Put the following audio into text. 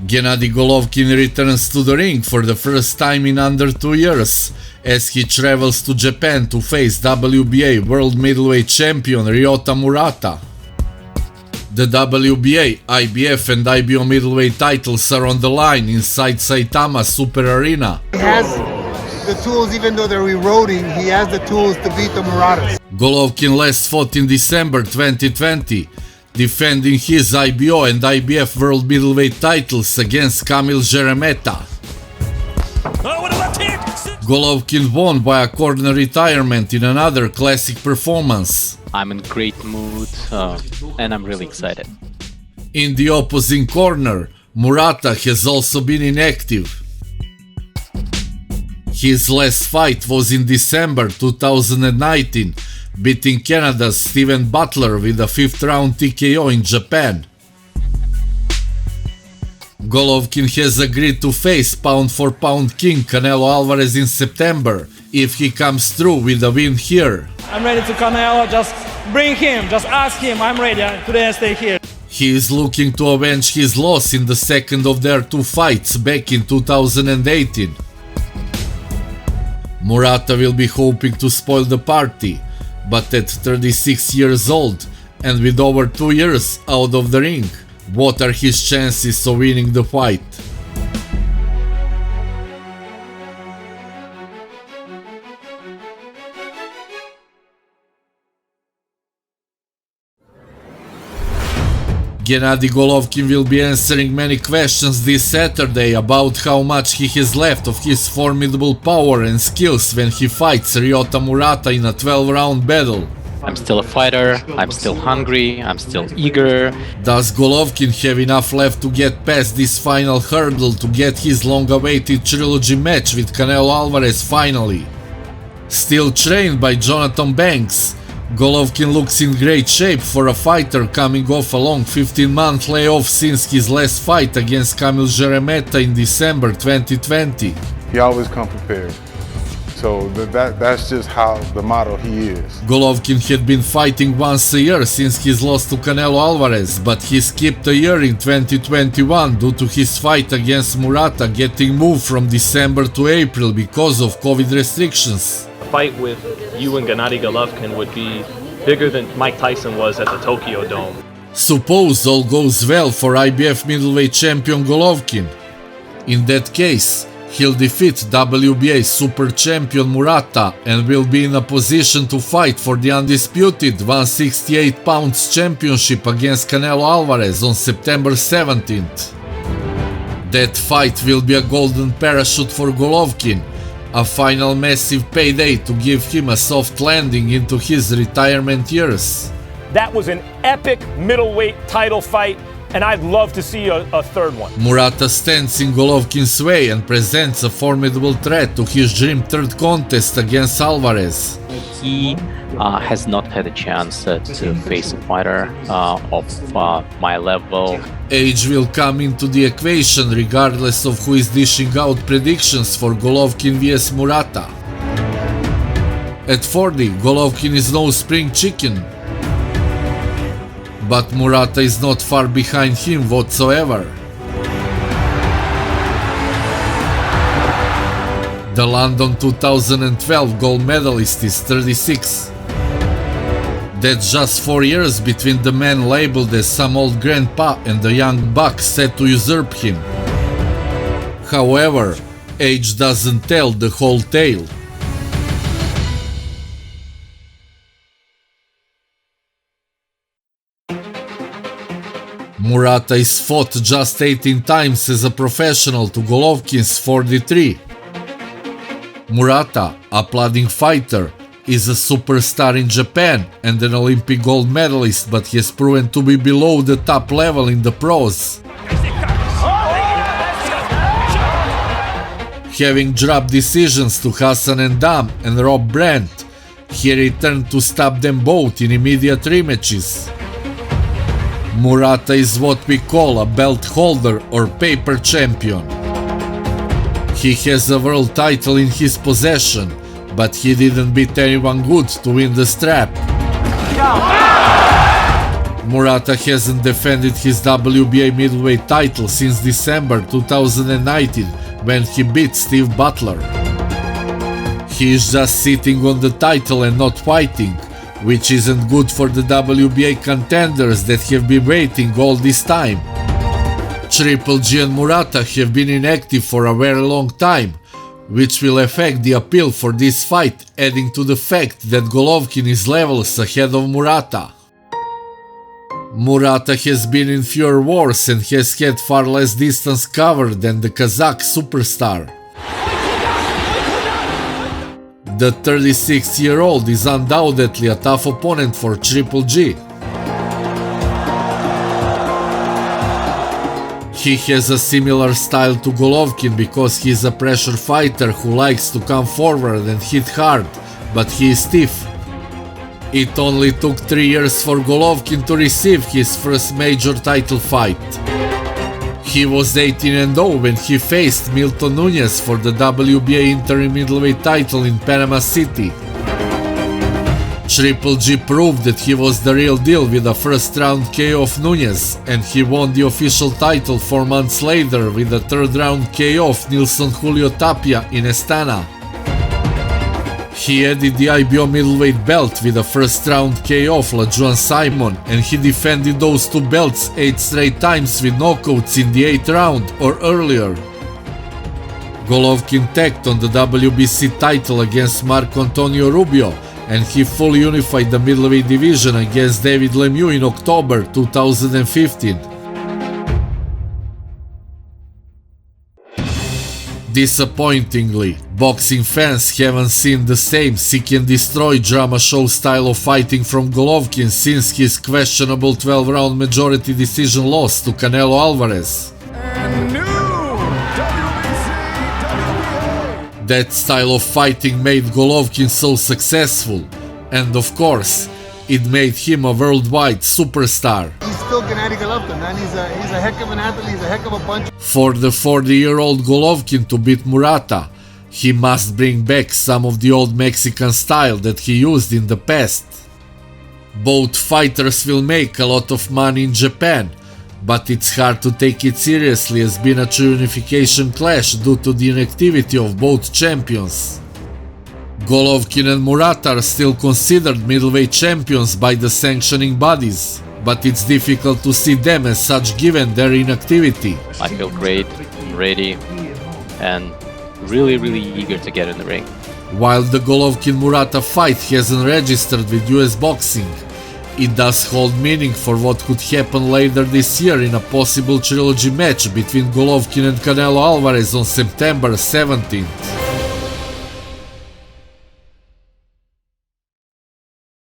Gennady Golovkin returns to the ring for the first time in under 2 years as he travels to Japan to face WBA World Middleweight Champion Ryota Murata. The WBA, IBF and IBO middleweight titles are on the line inside Saitama Super Arena. He has the tools, even though they're eroding, he has the tools to beat the Muratas. Golovkin last fought in December 2020, defending his IBO and IBF world middleweight titles against Kamil Jeremeta. Golovkin won by a corner retirement in another classic performance. I'm in great mood and I'm really excited. In the opposing corner, Murata has also been inactive. His last fight was in December 2019, beating Canada's Steven Butler with a 5th round TKO in Japan. Golovkin has agreed to face pound-for-pound king Canelo Alvarez in September if he comes through with a win here. I'm ready to Canelo, just bring him, just ask him, I'm ready, today I stay here. He is looking to avenge his loss in the second of their 2 fights back in 2018. Murata will be hoping to spoil the party, but at 36 years old and with over 2 years out of the ring, what are his chances of winning the fight? Gennady Golovkin will be answering many questions this Saturday about how much he has left of his formidable power and skills when he fights Ryota Murata in a 12-round battle. I'm still a fighter, I'm still hungry, I'm still eager. Does Golovkin have enough left to get past this final hurdle to get his long-awaited trilogy match with Canelo Alvarez finally? Still trained by Jonathan Banks, Golovkin looks in great shape for a fighter coming off a long 15-month layoff since his last fight against Kamil Jeremeta in December 2020. He always comes prepared. So that's just how the model he is. Golovkin had been fighting once a year since his loss to Canelo Alvarez, but he skipped a year in 2021 due to his fight against Murata getting moved from December to April because of COVID restrictions. A fight with you and Gennady Golovkin would be bigger than Mike Tyson was at the Tokyo Dome. Suppose all goes well for IBF middleweight champion Golovkin. In that case, he'll defeat WBA super champion Murata and will be in a position to fight for the undisputed 168 pounds championship against Canelo Alvarez on September 17th. That fight will be a golden parachute for Golovkin, a final massive payday to give him a soft landing into his retirement years. That was an epic middleweight title fight, and I'd love to see a third one. Murata stands in Golovkin's way and presents a formidable threat to his dream third contest against Alvarez. He has not had a chance to face a fighter of my level. Age will come into the equation regardless of who is dishing out predictions for Golovkin vs Murata. At 40, Golovkin is no spring chicken, but Murata is not far behind him whatsoever. The London 2012 gold medalist is 36. That's just 4 years between the man labeled as some old grandpa and the young buck set to usurp him. However, age doesn't tell the whole tale. Murata is fought just 18 times as a professional to Golovkin's 43. Murata, a plodding fighter, is a superstar in Japan and an Olympic gold medalist, but has proven to be below the top level in the pros. Having dropped decisions to Hassan Endam and Rob Brandt, he returned to stop them both in immediate rematches. Murata is what we call a belt holder or paper champion. He has a world title in his possession, but he didn't beat anyone good to win the strap. Murata hasn't defended his WBA middleweight title since December 2019 when he beat Steve Butler. He is just sitting on the title and not fighting, which isn't good for the WBA contenders that have been waiting all this time. Triple G and Murata have been inactive for a very long time, which will affect the appeal for this fight, adding to the fact that Golovkin is levels ahead of Murata. Murata has been in fewer wars and has had far less distance covered than the Kazakh superstar. The 36-year-old is undoubtedly a tough opponent for Triple G. He has a similar style to Golovkin because he is a pressure fighter who likes to come forward and hit hard, but he is stiff. It only took 3 years for Golovkin to receive his first major title fight. He was 18-0 when he faced Milton Nunes for the WBA interim middleweight title in Panama City. Triple G proved that he was the real deal with a first-round KO of Nunes, and he won the official title 4 months later with a third-round KO of Nilson Julio Tapia in Astana. He added the IBO middleweight belt with a first-round KO of LaJuan Simon, and he defended those 2 belts 8 straight times with knockouts in the 8th round or earlier. Golovkin tagged on the WBC title against Marco Antonio Rubio, and he fully unified the middleweight division against David Lemieux in October 2015. Disappointingly, boxing fans haven't seen the same seek and destroy drama show style of fighting from Golovkin since his questionable 12-round majority decision loss to Canelo Alvarez. That style of fighting made Golovkin so successful, and of course, it made him a worldwide superstar. He's still Gennady Golovkin, man. He's a heck of an athlete. He's a heck of a puncher. For the 40-year-old Golovkin to beat Murata, he must bring back some of the old Mexican style that he used in the past. Both fighters will make a lot of money in Japan, but it's hard to take it seriously as being a true unification clash due to the inactivity of both champions. Golovkin and Murata are still considered middleweight champions by the sanctioning bodies, but it's difficult to see them as such given their inactivity. I feel great, ready, and really eager to get in the ring. While the Golovkin-Murata fight hasn't registered with US boxing, it does hold meaning for what could happen later this year in a possible trilogy match between Golovkin and Canelo Alvarez on September 17th.